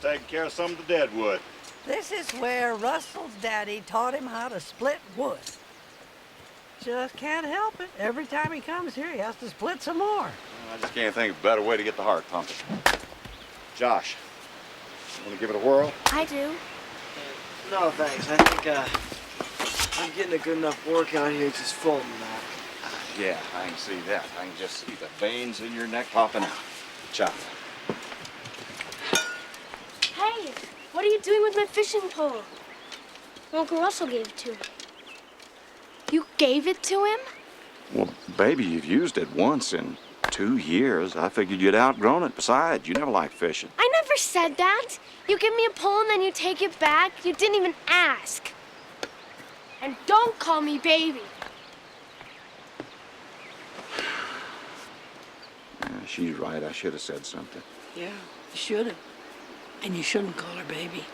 taking care of some of the dead wood. This is where Russell's daddy taught him how to split wood. Just can't help it. Every time he comes here, he has to split some more. I just can't think of a better way to get the heart pumping. Josh, you want to give it a whirl? I do. No, thanks. I think I'm getting a good enough workout here just folding that. Yeah, I can see that. I can just see the veins in your neck popping out. Chop. Hey, what are you doing with my fishing pole? Uncle Russell gave it to me. You gave it to him? Well, baby, you've used it once in 2 years. I figured you'd outgrown it. Besides, you never liked fishing. I never said that. You give me a pole and then you take it back. You didn't even ask. And don't call me baby. Yeah, she's right. I should have said something. Yeah, you should have. And you shouldn't call her baby.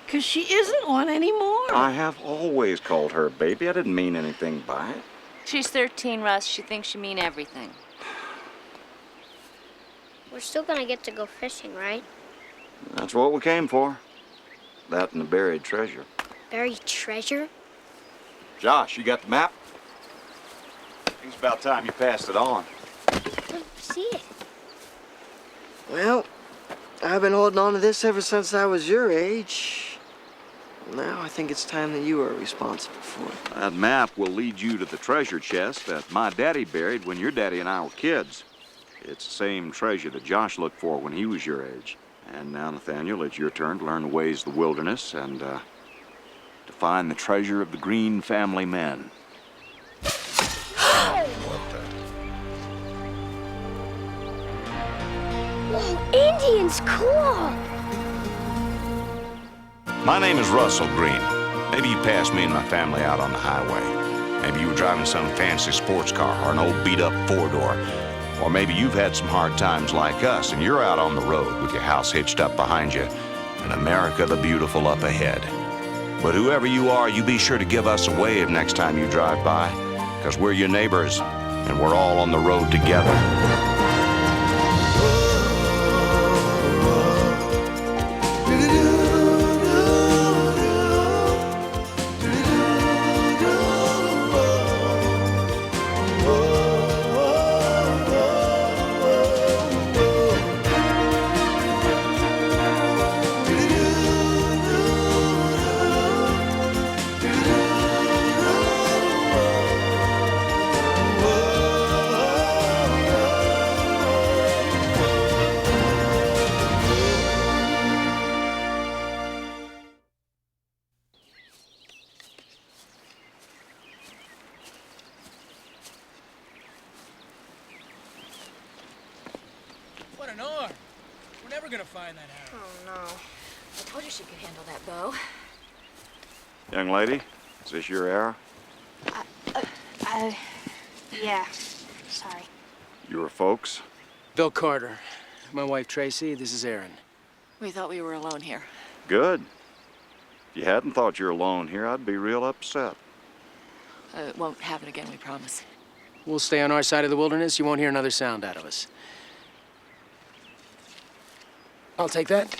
Because she isn't one anymore. I have always called her baby. I didn't mean anything by it. She's 13, Russ. She thinks you mean everything. We're still gonna get to go fishing, right? That's what we came for. That and the buried treasure. Buried treasure? Josh, you got the map? It's about time you passed it on. Let's see it. Well, I've been holding on to this ever since I was your age. Now I think it's time that you are responsible for it. That map will lead you to the treasure chest that my daddy buried when your daddy and I were kids. It's the same treasure that Josh looked for when he was your age. And now, Nathaniel, it's your turn to learn the ways of the wilderness and to find the treasure of the Green family men. Whoa, Indians, cool! My name is Russell Green. Maybe you passed me and my family out on the highway. Maybe you were driving some fancy sports car or an old beat-up four-door. Or maybe you've had some hard times like us and you're out on the road with your house hitched up behind you and America the Beautiful up ahead. But whoever you are, you be sure to give us a wave next time you drive by, because we're your neighbors and we're all on the road together. What an arm. We're never gonna find that arrow. Oh, no. I told you she could handle that bow. Young lady, is this your arrow? Yeah. Sorry. Your folks? Bill Carter. My wife, Tracy. This is Aaron. We thought we were alone here. Good. If you hadn't thought you were alone here, I'd be real upset. It won't happen again, we promise. We'll stay on our side of the wilderness. You won't hear another sound out of us. I'll take that.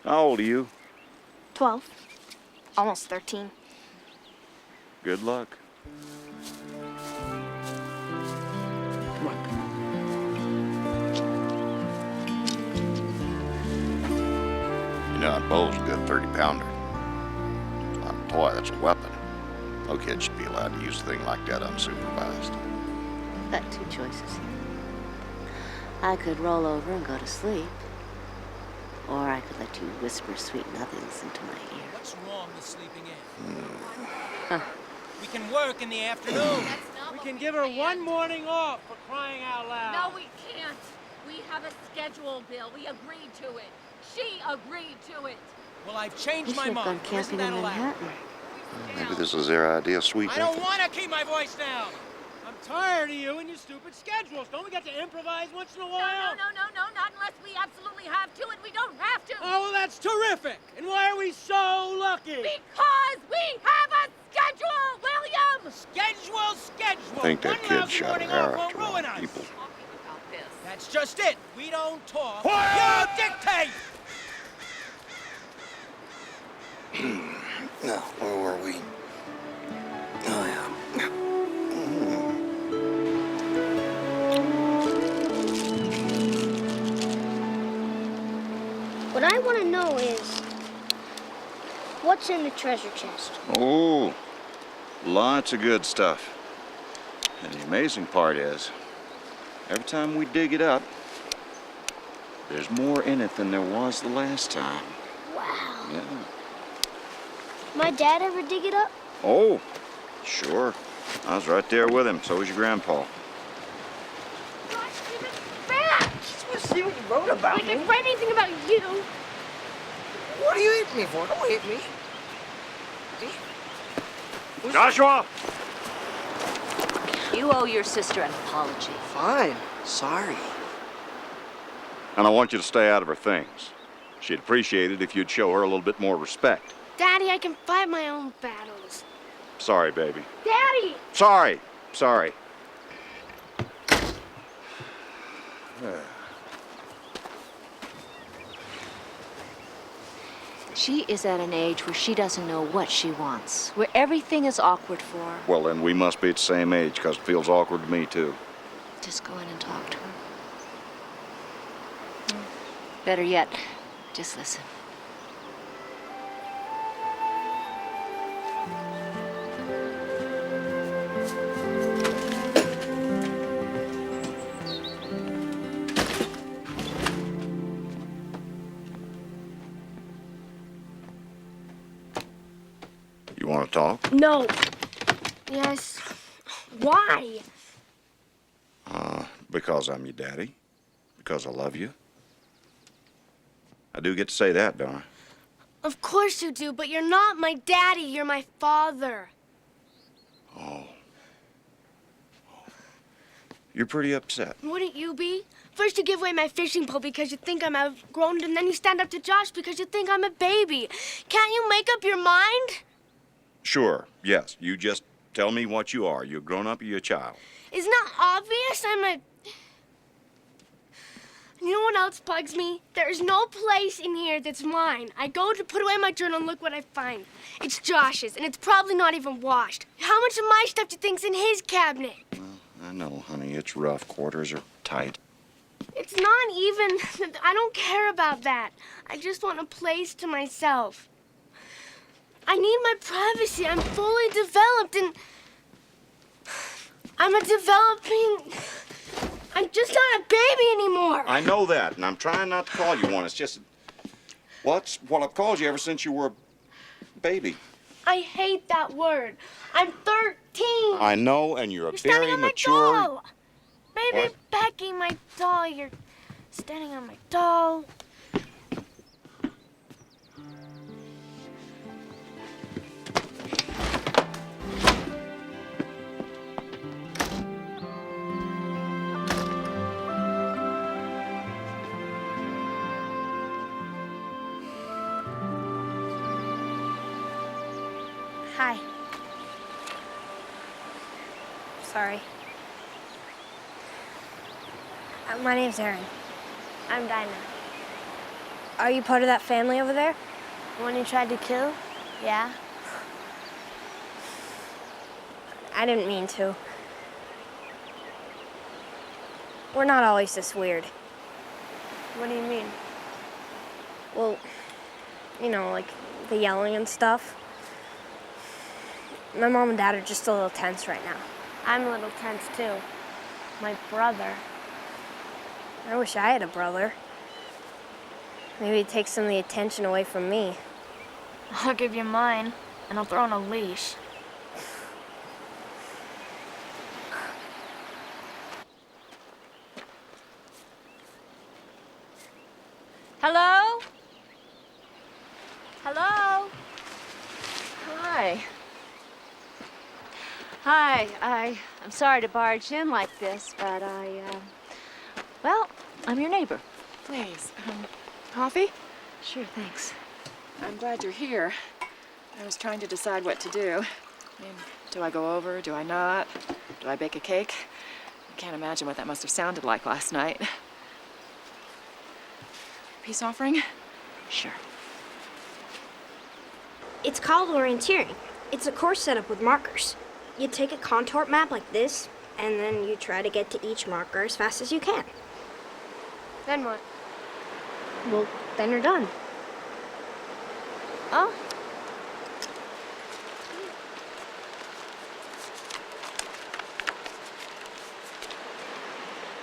How old are you? 12. Almost 13. Good luck. Come on. You know, a bow's a good 30-pounder. On a toy, that's a weapon. No kid should be allowed to use a thing like that unsupervised. Got two choices here. I could roll over and go to sleep, or I could let you whisper sweet nothings into my ear. What's wrong with sleeping in? Huh. We can work in the afternoon. We can give her one morning off for crying out loud. No, we can't. We have a schedule, Bill. We agreed to it. She agreed to it. Well, I've changed You my should have gone mind. Isn't camping that in allowed? Manhattan. Maybe this is their idea, sweet. I don't want to keep my voice down. I'm tired of you and your stupid schedules. Don't we get to improvise once in a while? No, not unless we absolutely have to, and we don't have to. Oh, well, that's terrific. And why are we so lucky? Because we have a schedule, William! Schedule. I think that One kid lousy shot morning an arrow off at the won't ruin wrong us. people. That's just it. We don't talk. You dictate! No, where were we? Oh, yeah. What I want to know is, what's in the treasure chest? Oh, lots of good stuff. And the amazing part is, every time we dig it up, there's more in it than there was the last time. Wow. Yeah. My dad ever dig it up? Oh, sure. I was right there with him. So was your grandpa. Josh, give it back! Just want to see what you wrote about Like me. I read anything about you. What are you hitting me for? Don't hit me. Joshua! You owe your sister an apology. Fine. Sorry. And I want you to stay out of her things. She'd appreciate it if you'd show her a little bit more respect. Daddy, I can fight my own battles. Sorry, baby. Daddy! Sorry. Sorry. She is at an age where she doesn't know what she wants, where everything is awkward for her. Well, then we must be at the same age, because it feels awkward to me, too. Just go in and talk to her. Better yet, just listen. You want to talk? No. Yes. Why? Because I'm your daddy. Because I love you. I do get to say that, don't I? Of course you do, but you're not my daddy. You're my father. Oh. You're pretty upset. Wouldn't you be? First you give away my fishing pole because you think I'm outgrown, and then you stand up to Josh because you think I'm a baby. Can't you make up your mind? Sure, yes. You just tell me what you are. You're grown up or you're a child. Isn't that obvious? I'm a... You know what else bugs me? There is no place in here that's mine. I go to put away my journal and look what I find. It's Josh's, and it's probably not even washed. How much of my stuff do you think's in his cabinet? I know, honey. It's rough. Quarters are tight. It's not even... I don't care about that. I just want a place to myself. I need my privacy. I'm fully developed, and... I'm a developing... I'm just not a baby anymore. I know that, and I'm trying not to call you one. It's just... Well, that's what I've called you ever since you were a baby. I hate that word. I'm 13. I know, and you're a You're standing very on my mature... doll. Baby What? Becky, my doll. You're standing on my doll. Hi. Sorry. My name's Aaron. I'm Dinah. Are you part of that family over there? The one you tried to kill? Yeah. I didn't mean to. We're not always this weird. What do you mean? Well, you know, like the yelling and stuff. My mom and dad are just a little tense right now. I'm a little tense too. My brother. I wish I had a brother. Maybe he'd take some of the attention away from me. I'll give you mine, and I'll throw on a leash. Hello? Hello? Hi. Hi, I'm sorry to barge in like this, but well, I'm your neighbor. Please, coffee? Sure, thanks. I'm glad you're here. I was trying to decide what to do. I mean, do I go over? Do I not? Do I bake a cake? Can't imagine what that must have sounded like last night. Peace offering? Sure. It's called orienteering. It's a course set up with markers. You take a contour map like this, and then you try to get to each marker as fast as you can. Then what? Well, then you're done. Oh,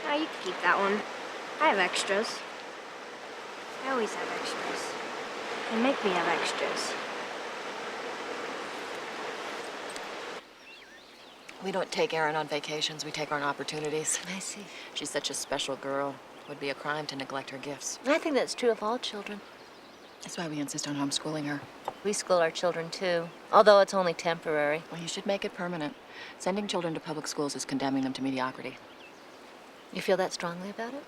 Ah, you can keep that one. I have extras. I always have extras. They make me have extras. We don't take Erin on vacations, we take her on opportunities. I see. She's such a special girl. It would be a crime to neglect her gifts. I think that's true of all children. That's why we insist on homeschooling her. We school our children, too, although it's only temporary. Well, you should make it permanent. Sending children to public schools is condemning them to mediocrity. You feel that strongly about it?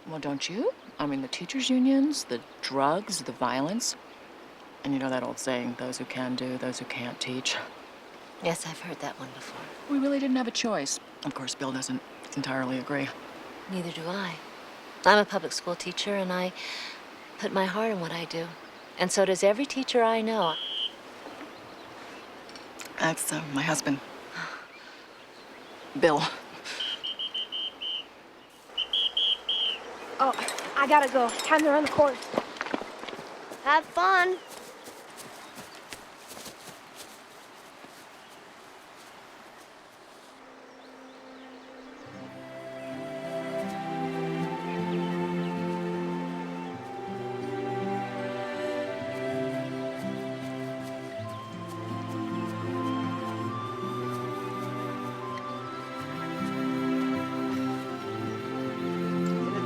Well, don't you? I mean, the teachers' unions, the drugs, the violence. And you know that old saying, those who can do, those who can't teach. Yes, I've heard that one before. We really didn't have a choice. Of course, Bill doesn't entirely agree. Neither do I. I'm a public school teacher, and I put my heart in what I do. And so does every teacher I know. That's my husband. Bill. Oh, I gotta go. Time to run the course. Have fun.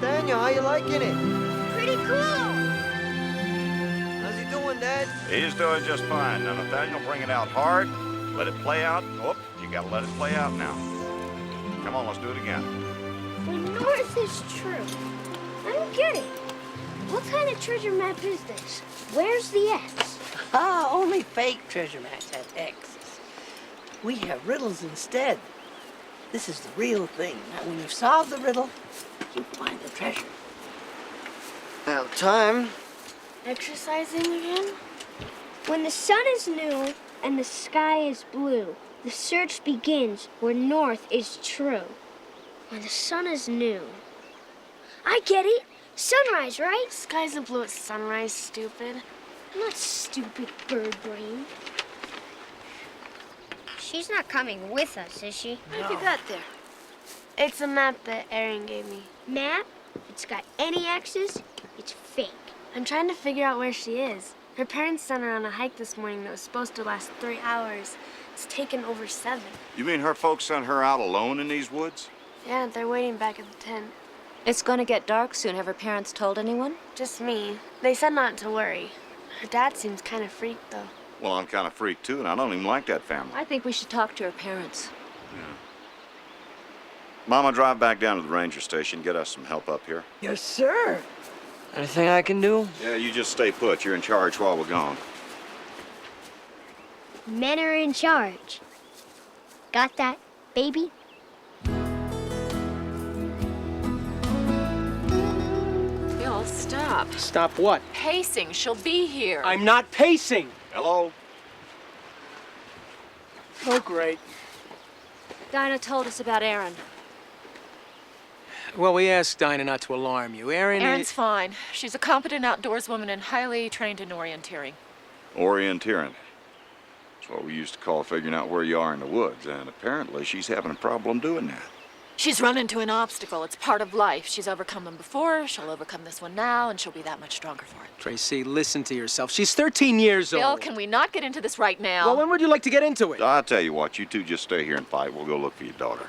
Nathaniel, how you liking it? Pretty cool. How's he doing, Dad? He's doing just fine. Now, Nathaniel, bring it out hard. Let it play out. Oh, you gotta let it play out now. Come on, let's do it again. The North is true. I don't get it. What kind of treasure map is this? Where's the X? Ah, only fake treasure maps have X's. We have riddles instead. This is the real thing. Now, when you solve the riddle, you find the treasure. About time. Exercising again? When the sun is new and the sky is blue, the search begins where north is true. When the sun is new. I get it. Sunrise, right? Sky isn't blue at sunrise, stupid. I'm not stupid, bird brain. She's not coming with us, is she? What have you got there? It's a map that Erin gave me. Map? If it's got any X's, it's fake. I'm trying to figure out where she is. Her parents sent her on a hike this morning that was supposed to last 3 hours. It's taken over 7. You mean her folks sent her out alone in these woods? Yeah, they're waiting back at the tent. It's going to get dark soon. Have her parents told anyone? Just me. They said not to worry. Her dad seems kind of freaked, though. Well, I'm kind of freaked, too, and I don't even like that family. I think we should talk to her parents. Mama, drive back down to the ranger station. Get us some help up here. Yes, sir. Anything I can do? Yeah, you just stay put. You're in charge while we're gone. Men are in charge. Got that, baby? Bill, stop. Stop what? Pacing. She'll be here. I'm not pacing. Hello? Oh, great. Dinah told us about Erin. Well, we asked Dinah not to alarm you. Erin's fine. She's a competent outdoorswoman and highly trained in orienteering. Orienteering. That's what we used to call figuring out where you are in the woods, and apparently she's having a problem doing that. She's run into an obstacle. It's part of life. She's overcome them before, she'll overcome this one now, and she'll be that much stronger for it. Tracy, listen to yourself. She's 13 years old. Bill, can we not get into this right now? Well, when would you like to get into it? I'll tell you what, you two just stay here and fight. We'll go look for your daughter.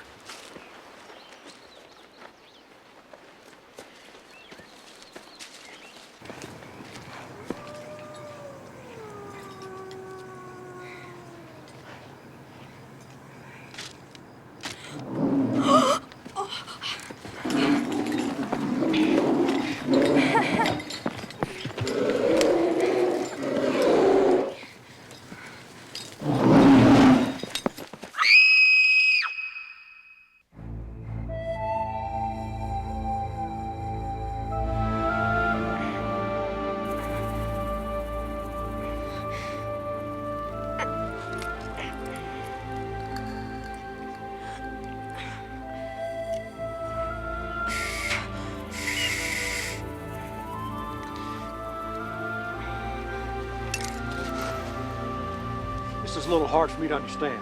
This is a little hard for me to understand.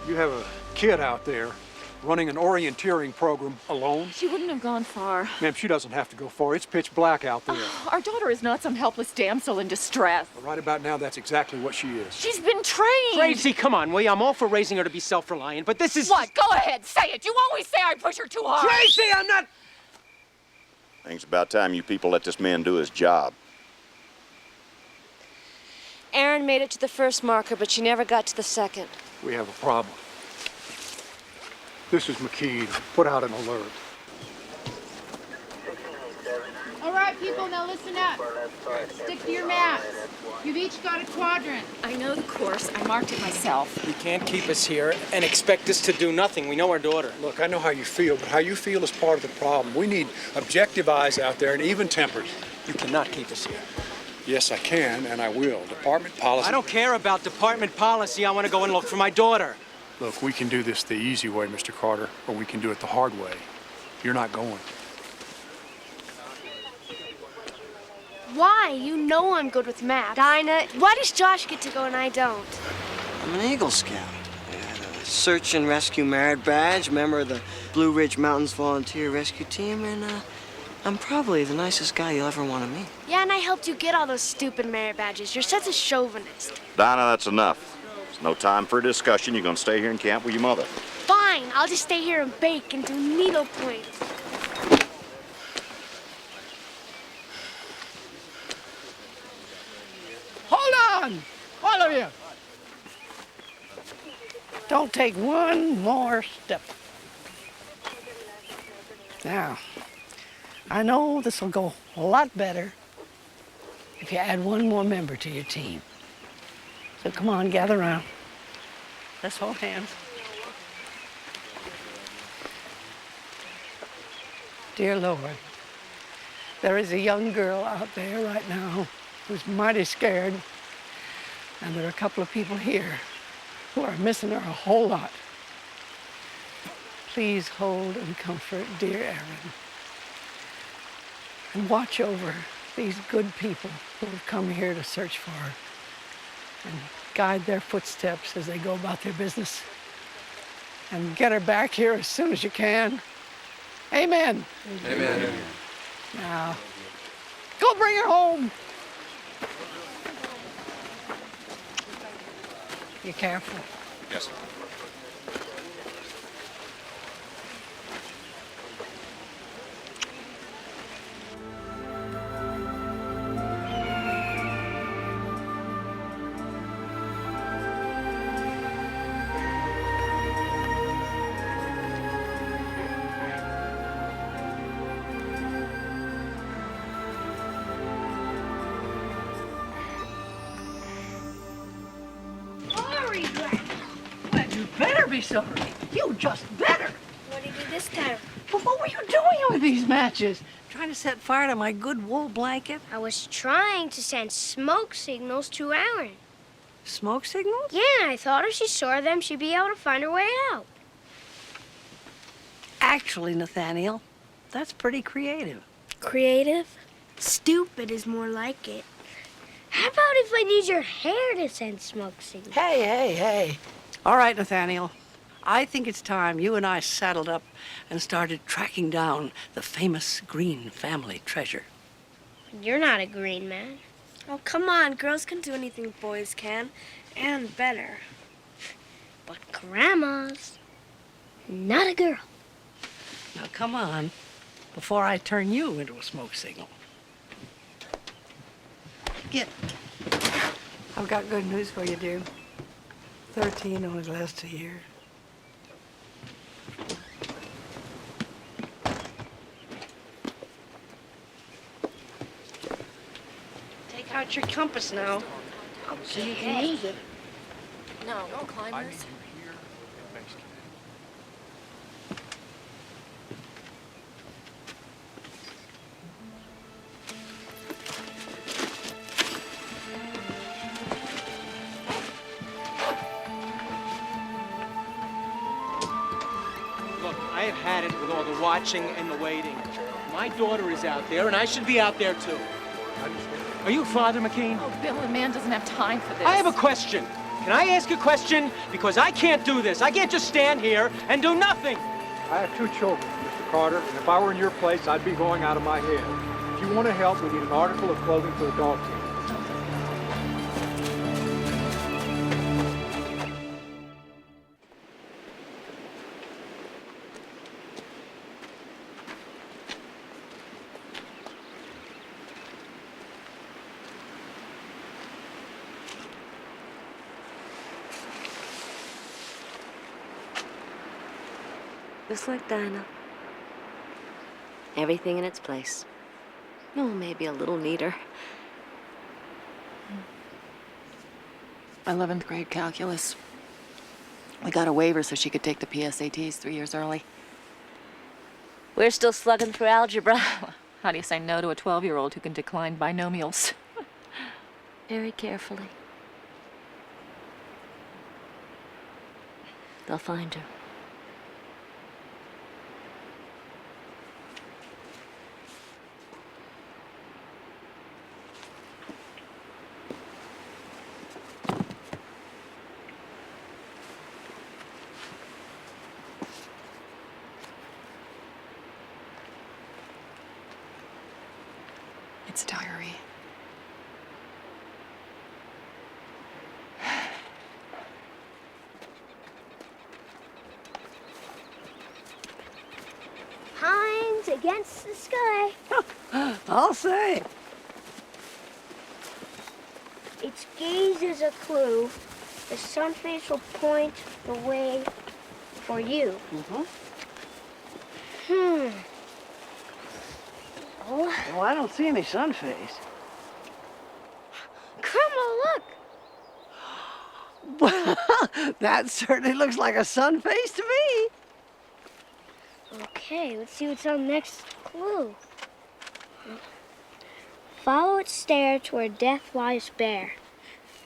You have a kid out there running an orienteering program alone? She wouldn't have gone far. Ma'am, she doesn't have to go far. It's pitch black out there. Our daughter is not some helpless damsel in distress. Right about now, that's exactly what she is. She's been trained. Tracy, come on, will you? I'm all for raising her to be self-reliant, but this is... What? Go ahead, say it. You always say I push her too hard. Tracy, I'm not... I think it's about time you people let this man do his job. Erin made it to the first marker, but she never got to the second. We have a problem. This is McKee. Put out an alert. All right, people, now listen up. Stick to your maps. You've each got a quadrant. I know the course. I marked it myself. You can't keep us here and expect us to do nothing. We know our daughter. Look, I know how you feel, but how you feel is part of the problem. We need objective eyes out there and even tempered. You cannot keep us here. Yes, I can, and I will. Department policy... I don't care about department policy. I want to go and look for my daughter. Look, we can do this the easy way, Mr. Carter, or we can do it the hard way. You're not going. Why? You know I'm good with maps. Dinah, why does Josh get to go and I don't? I'm an Eagle Scout. I had a search and rescue merit badge, member of the Blue Ridge Mountains Volunteer Rescue Team, and I'm probably the nicest guy you'll ever want to meet. Yeah, and I helped you get all those stupid merit badges. You're such a chauvinist. Dinah, that's enough. There's no time for a discussion. You're going to stay here in camp with your mother. Fine, I'll just stay here and bake and do needlepoint. Hold on, all of you. Don't take one more step. Now, I know this will go a lot better if you add one more member to your team. So come on, gather around. Let's hold hands. Dear Lord, there is a young girl out there right now who's mighty scared, and there are a couple of people here who are missing her a whole lot. Please hold and comfort dear Erin, and watch over these good people who have come here to search for her, and guide their footsteps as they go about their business, and get her back here as soon as you can. Amen. Amen. Now, go bring her home. Be careful. Yes, sir. Sorry, Grandma. Well, you better be sorry. You just better. What did you do this time? Well, what were you doing with these matches? Trying to set fire to my good wool blanket? I was trying to send smoke signals to Erin. Smoke signals? Yeah, I thought if she saw them, she'd be able to find her way out. Actually, Nathaniel, that's pretty creative. Creative? Stupid is more like it. How about if I need your hair to send smoke signals? Hey. All right, Nathaniel. I think it's time you and I saddled up and started tracking down the famous Green family treasure. You're not a green man. Oh, come on. Girls can do anything boys can, and better. But Grandma's not a girl. Now, come on, before I turn you into a smoke signal. Get. I've got good news for you, dear. 13 only lasts a year. Take out your compass now, so you can use it. No, don't climb this. Look, I have had it with all the watching and the waiting. My daughter is out there, and I should be out there, too. I understand. Are you Father McKean? Oh, Bill, a man doesn't have time for this. I have a question. Can I ask a question? Because I can't do this. I can't just stand here and do nothing. I have 2 children, Mr. Carter, and if I were in your place, I'd be going out of my head. If you want to help, we need an article of clothing for the dog team. Just like Dinah. Everything in its place. Oh, maybe a little neater. 11th grade calculus. We got a waiver so she could take the PSATs 3 years early. We're still slugging through algebra. How do you say no to a 12-year-old who can decline binomials? Very carefully. They'll find her. It's a diary. Pines against the sky. I'll say. Its gaze is a clue. The sun face will point the way for you. Oh, Well, I don't see any sun face. Grandma, look. Well, that certainly looks like a sun face to me. Okay, let's see what's on the next clue. Follow its stare to where death lies bare.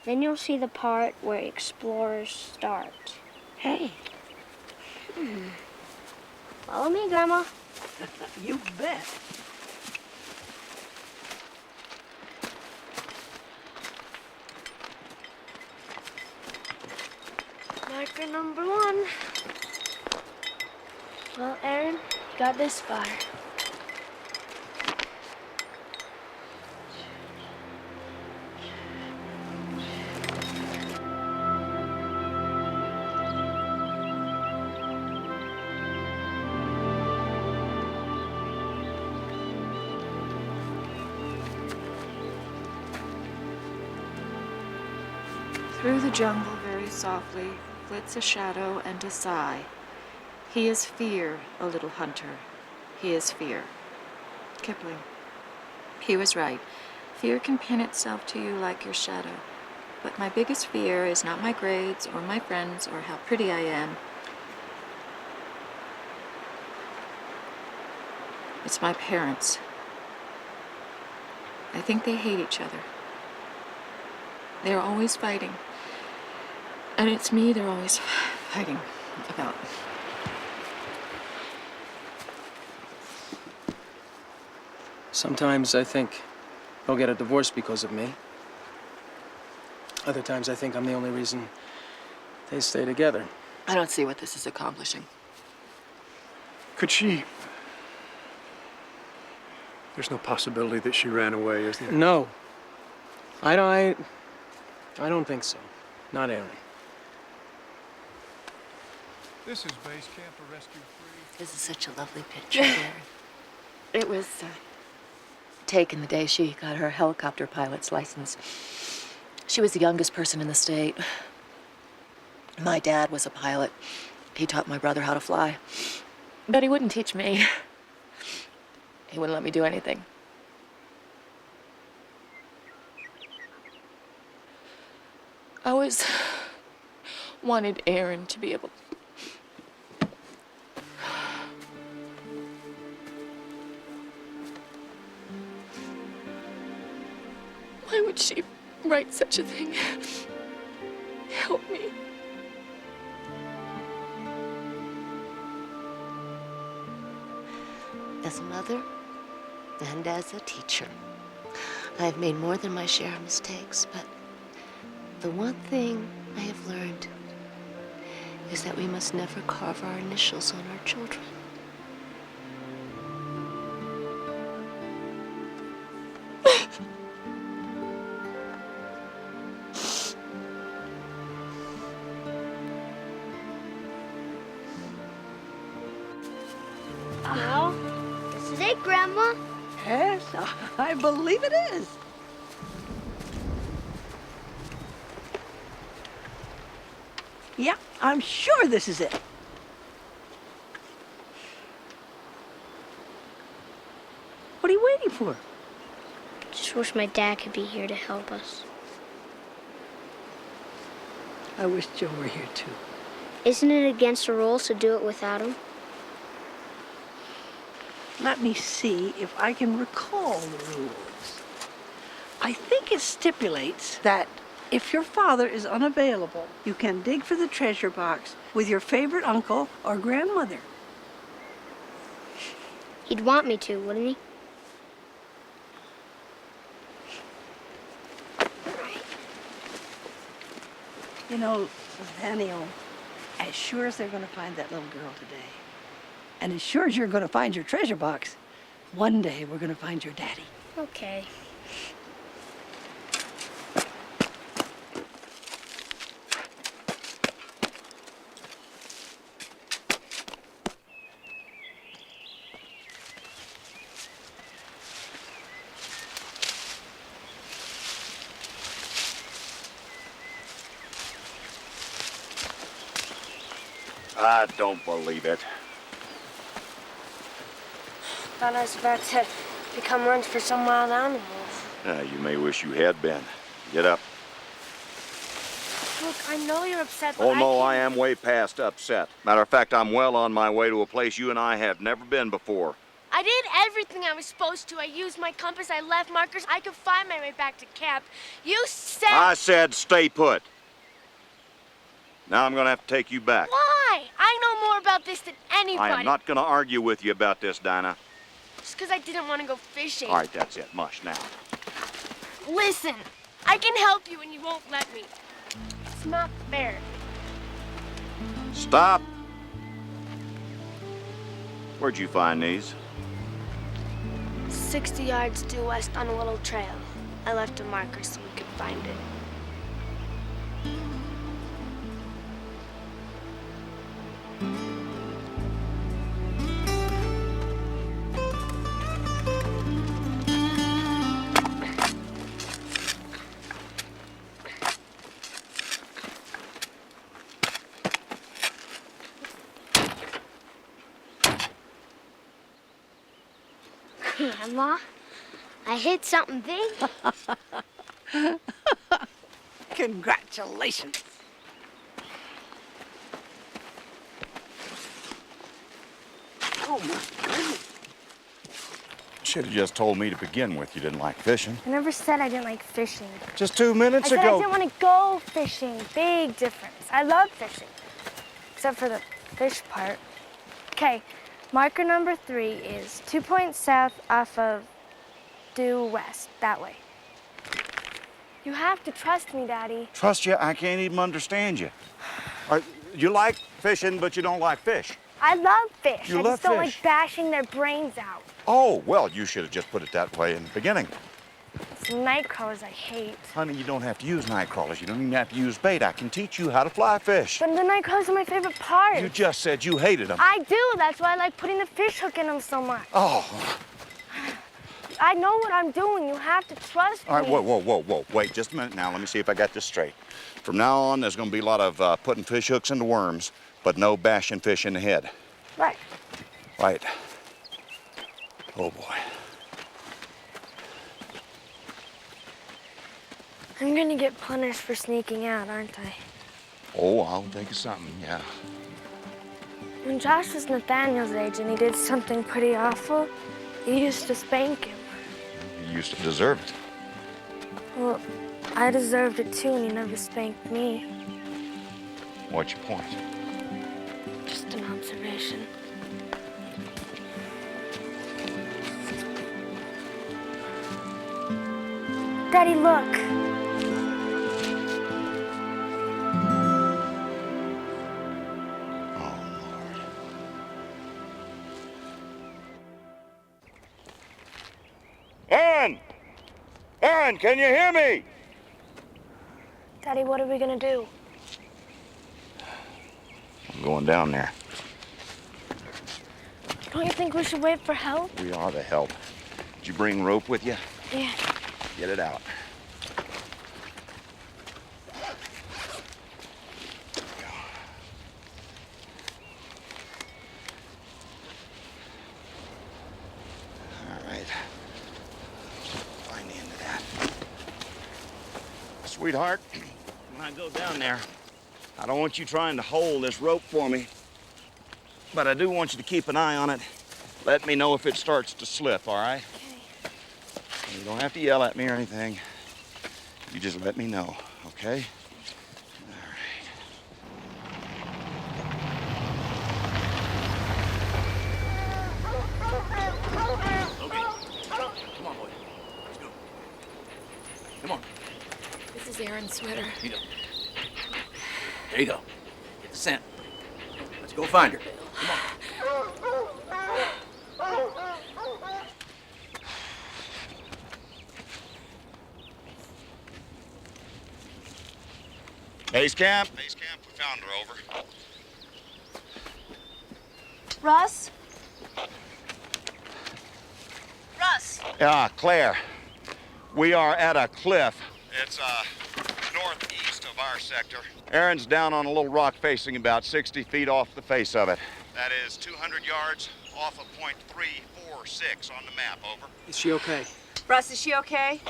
Then you'll see the part where explorers start. Hey. Follow me, Grandma. You bet. Marker number 1. Well, Aaron, you got this far. Through the jungle very softly flits a shadow and a sigh. He is fear, a little hunter. He is fear. Kipling. He was right. Fear can pin itself to you like your shadow. But my biggest fear is not my grades or my friends or how pretty I am. It's my parents. I think they hate each other. They're always fighting. And it's me they're always fighting about. Sometimes I think they'll get a divorce because of me. Other times I think I'm the only reason they stay together. I don't see what this is accomplishing. Could she... There's no possibility that she ran away, is there? No. I don't think so. Not Aaron. This is base camp for Rescue 3. This is such a lovely picture, Aaron. It was taken the day she got her helicopter pilot's license. She was the youngest person in the state. My dad was a pilot. He taught my brother how to fly. But he wouldn't teach me. He wouldn't let me do anything. I always wanted Aaron to be able to. Why would she write such a thing? Help me. As a mother and as a teacher, I've made more than my share of mistakes, but the one thing I have learned is that we must never carve our initials on our children. Well, this is it, Grandma. Yes, I believe it is. Yeah, I'm sure this is it. What are you waiting for? Just wish my dad could be here to help us. I wish Joe were here too. Isn't it against the rules to do it without him? Let me see if I can recall the rules. I think it stipulates that if your father is unavailable, you can dig for the treasure box with your favorite uncle or grandmother. He'd want me to, wouldn't he? You know, Nathaniel, as sure as they're going to find that little girl today, and as sure as you're going to find your treasure box, one day we're going to find your daddy. Okay. I don't believe it. Thought I was about to become lunch for some wild animals. You may wish you had been. Get up. Look, I know you're upset, but Oh, no, I am way past upset. Matter of fact, I'm well on my way to a place you and I have never been before. I did everything I was supposed to. I used my compass, I left markers, I could find my way back to camp. You said... I said stay put. Now I'm going to have to take you back. Why? I know more about this than anybody. I am not going to argue with you about this, Dinah. Just because I didn't want to go fishing. All right, that's it. Mush now. Listen, I can help you and you won't let me. It's not fair. Stop. Where'd you find these? 60 yards due west on a little trail. I left a marker so we could find it. Grandma, I hit something big. Congratulations. Oh, my goodness. Should have just told me to begin with you didn't like fishing. I never said I didn't like fishing. Just 2 minutes I ago. said I didn't want to go fishing. Big difference. I love fishing, except for the fish part. Okay, marker number 3 is 2 points south off of due west, that way. You have to trust me, Daddy. Trust you? I can't even understand you. You like fishing, but you don't like fish. I love fish. You I love just don't fish. like bashing their brains out. Oh, well, you should have just put it that way in the beginning. It's night crawlers I hate. Honey, you don't have to use night crawlers. You don't even have to use bait. I can teach you how to fly fish. But the night crawlers are my favorite part. You just said you hated them. I do. That's why I like putting the fish hook in them so much. Oh. I know what I'm doing. You have to trust me. All right, whoa. Wait just a minute now. Let me see if I got this straight. From now on, there's going to be a lot of putting fish hooks into worms, but no bashing fish in the head. Right. Right. Oh, boy. I'm gonna get punished for sneaking out, aren't I? Oh, I'll think of something, yeah. When Josh was Nathaniel's age and he did something pretty awful, you used to spank him. You used to deserve it. Well, I deserved it too, and he never spanked me. What's your point? Just an observation. Daddy, look. Aaron! Aaron, can you hear me? Daddy, what are we gonna do? I'm going down there. Don't you think we should wait for help? We ought to help. Did you bring rope with you? Yeah. Get it out. All right. Find the end of that. Sweetheart, when I go down there, I don't want you trying to hold this rope for me, but I do want you to keep an eye on it. Let me know if it starts to slip, all right? Okay. You don't have to yell at me or anything. You just let me know, okay? All right. Okay. Come on, boy. Let's go. Come on. This is Aaron's sweater. Here you go. There you go. Get the scent. Let's go find her. Come on. Base camp. Base camp, we found her, over. Russ? Russ! Claire, we are at a cliff. It's northeast of our sector. Aaron's down on a little rock facing about 60 feet off the face of it. That is 200 yards off of point 346 on the map, over. Is she okay? Russ, is she okay?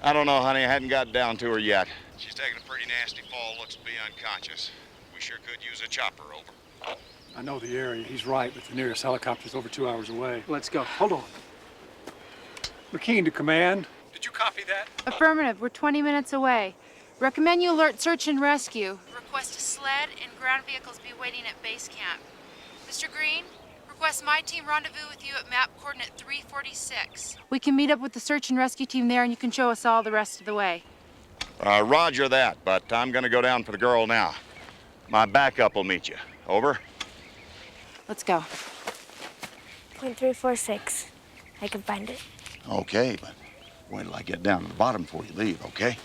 I don't know, honey. I hadn't gotten down to her yet. She's taken a pretty nasty fall, looks to be unconscious. We sure could use a chopper, over. I know the area. He's right, but the nearest helicopter's over 2 hours away. Let's go. Hold on. McKean to command. Did you copy that? Affirmative. We're 20 minutes away. Recommend you alert search and rescue. Request a sled and ground vehicles be waiting at base camp. Mr. Green, request my team rendezvous with you at map coordinate 346. We can meet up with the search and rescue team there and you can show us all the rest of the way. Roger that, but I'm gonna go down for the girl now. My backup will meet you. Over. Let's go. Point 346. I can find it. Okay, but wait till I get down to the bottom before you leave, okay?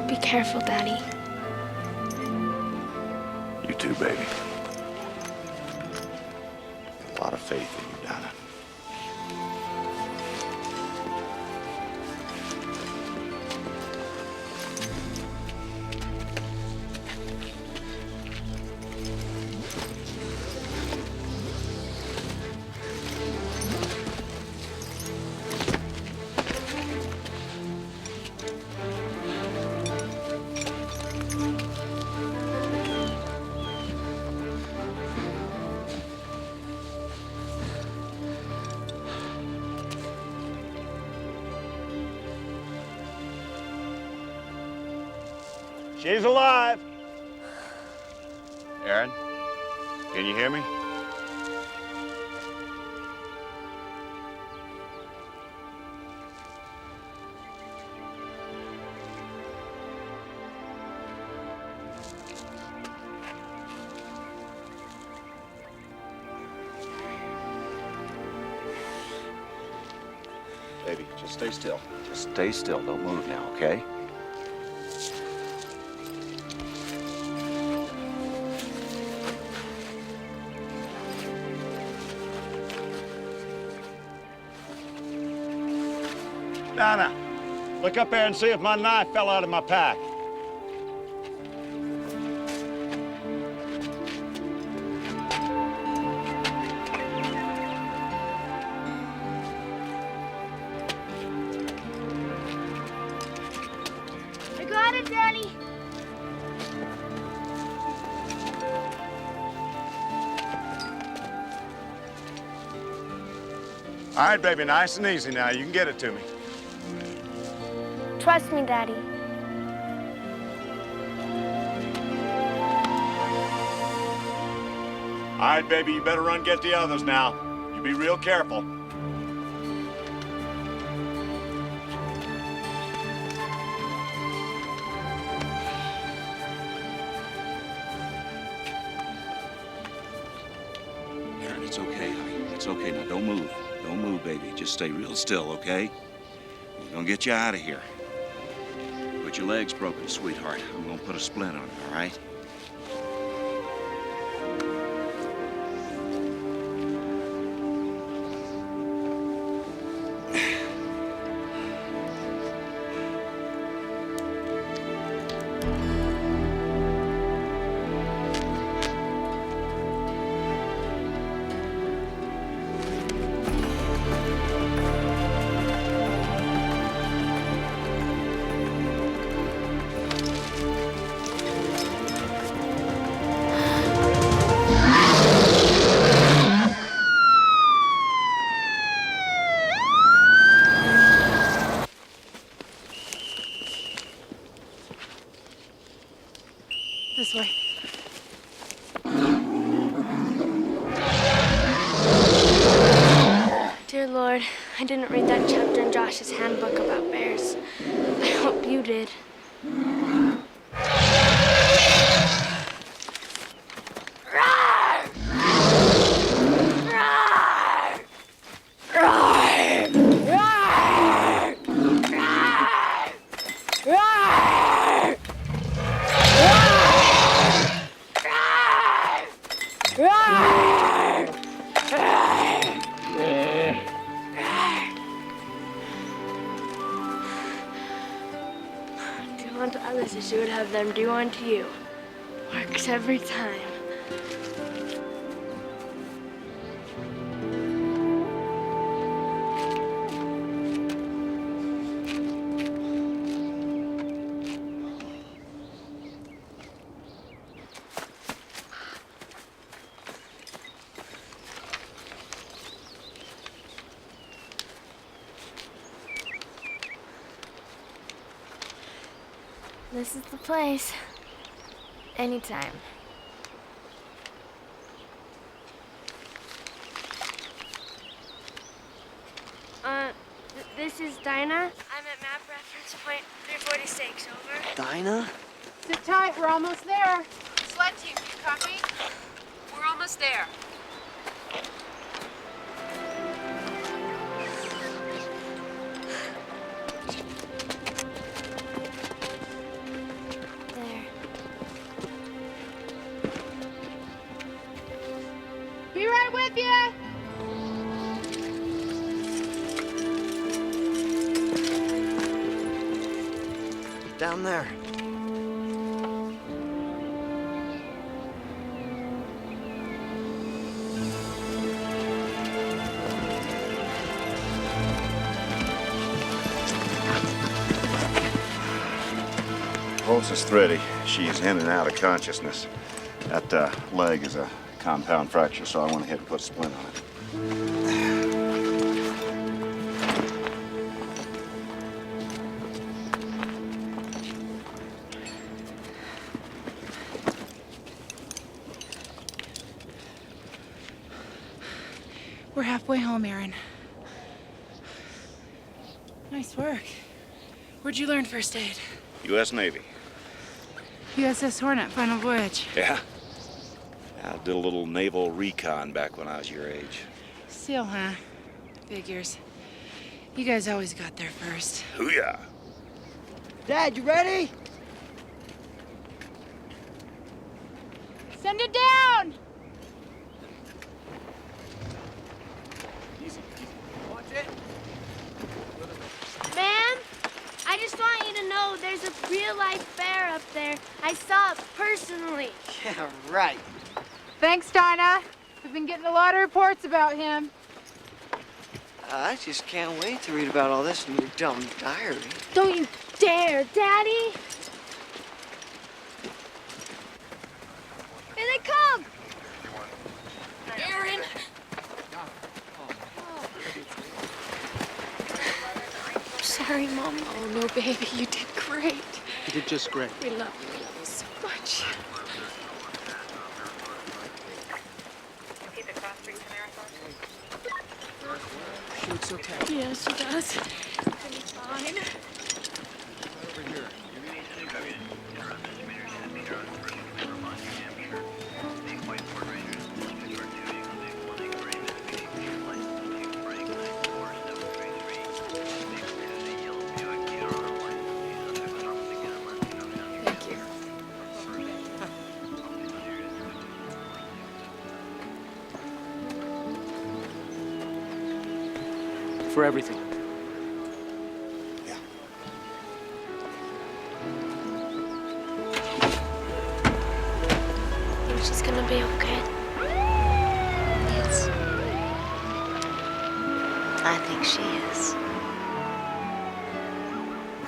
Be careful, Daddy. You too, baby. A lot of faith in you, Donna. She's alive. Aaron, can you hear me? Baby, just stay still. Just stay still. Don't move now, okay? Donna, look up there and see if my knife fell out of my pack. Daddy. All right, baby, nice and easy now. You can get it to me. Trust me, Daddy. All right, baby, you better run get the others now. You be real careful. Aaron, it's okay, honey. It's okay. Now, don't move. Don't move, baby. Just stay real still, okay? We're gonna get you out of here. But your leg's broken, sweetheart. I'm gonna put a splint on it, all right? This way. Dear Lord, I didn't read that chapter in Josh's handbook about bears. I hope you did. Do unto others as you would have them do unto you. Works every time. This is the place. Anytime. This is Dinah. I'm at map reference point 346, over. Dinah? Sit tight, we're almost there. Sled team, you copy? We're almost there. There. Be right with you. Down there. Pulse is thready. She is in and out of consciousness. That leg is a compound fracture, so I went ahead and put a splint on it. We're halfway home, Aaron. Nice work. Where'd you learn first aid? U.S. Navy. USS Hornet, final voyage. Yeah. I did a little naval recon back when I was your age. SEAL, huh? Figures. You guys always got there first. Hoo-yah. Dad, you ready? Send it down! Ma'am, I just want you to know there's a real-life bear up there. I saw it personally. Yeah, right. Thanks, Dinah. We've been getting a lot of reports about him. I just can't wait to read about all this in your dumb diary. Don't you dare, Daddy. sorry, Mom. Oh, no, baby. You did great. You did just great. We love you. We love you so much. She looks okay. Yeah, she does. She'll be fine. Thank you. For everything. Think she's gonna be okay? Yes. I think she is.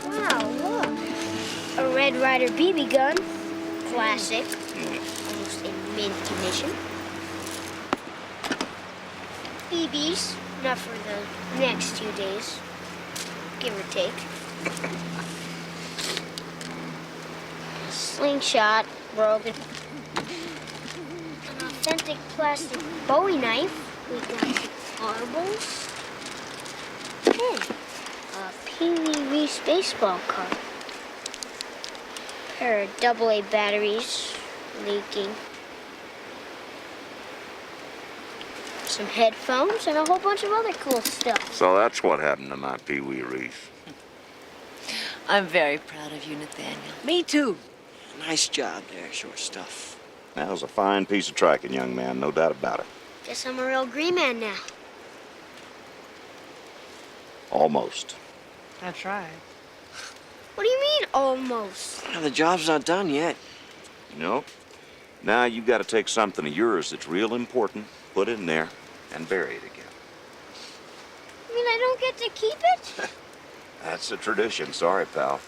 Wow, look. A Red Ryder BB gun. Classic. Almost in mint condition. BBs, not for the next 2 days. Give or take. Slingshot, broken. An authentic plastic Bowie knife. We got marbles. And a Pee Wee Reese baseball card. Pair of AA batteries leaking. Some headphones and a whole bunch of other cool stuff. So that's what happened to my Pee Wee Reese. I'm very proud of you, Nathaniel. Me too. Nice job there, short stuff. That was a fine piece of tracking, young man, no doubt about it. Guess I'm a real green man now. Almost. That's right. What do you mean, almost? Now, the job's not done yet. You know, now you got to take something of yours that's real important, put it in there, and bury it again. You mean I don't get to keep it? That's a tradition. Sorry, pal.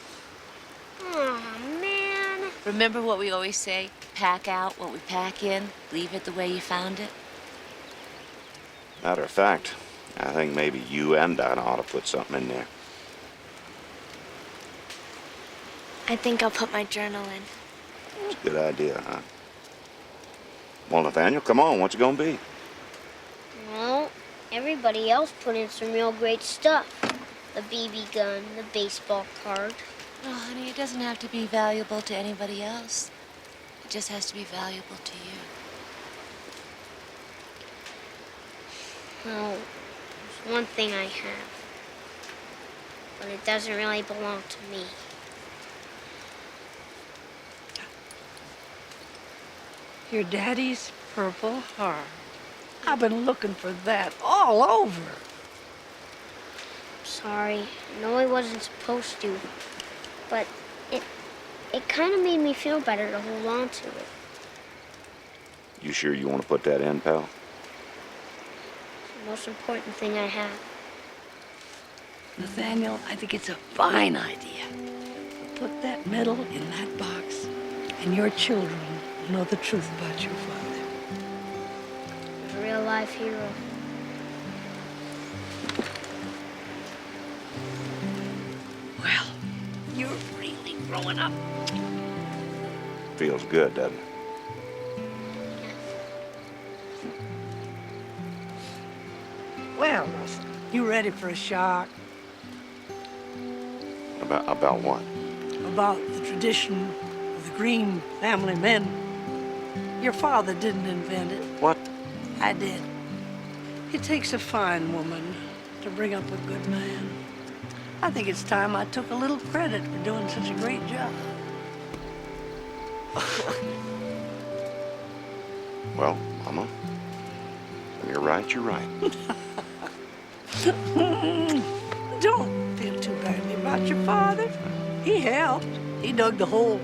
Oh, man. Remember what we always say? Pack out what we pack in, leave it the way you found it. Matter of fact, I think maybe you and Dinah ought to put something in there. I think I'll put my journal in. It's a good idea, huh? Well, Nathaniel, come on. What's it gonna be? Well, everybody else put in some real great stuff. The BB gun, the baseball card. Oh, honey, it doesn't have to be valuable to anybody else. It just has to be valuable to you. Well, there's one thing I have, but it doesn't really belong to me. Your daddy's Purple Heart. I've been looking for that all over. Sorry, I know I wasn't supposed to, but it kind of made me feel better to hold on to it. You sure you want to put that in, pal? It's the most important thing I have. Nathaniel, I think it's a fine idea. Put that medal in that box, and your children will know the truth about your father. A real life hero. Well, you're really growing up. Feels good, doesn't it? Well, you ready for a shock? About what? About the tradition of the Green family men. Your father didn't invent it. What? I did. It takes a fine woman to bring up a good man. I think it's time I took a little credit for doing such a great job. Well, Mama, when you're right, you're right. Don't feel too badly about your father. He helped. He dug the hole.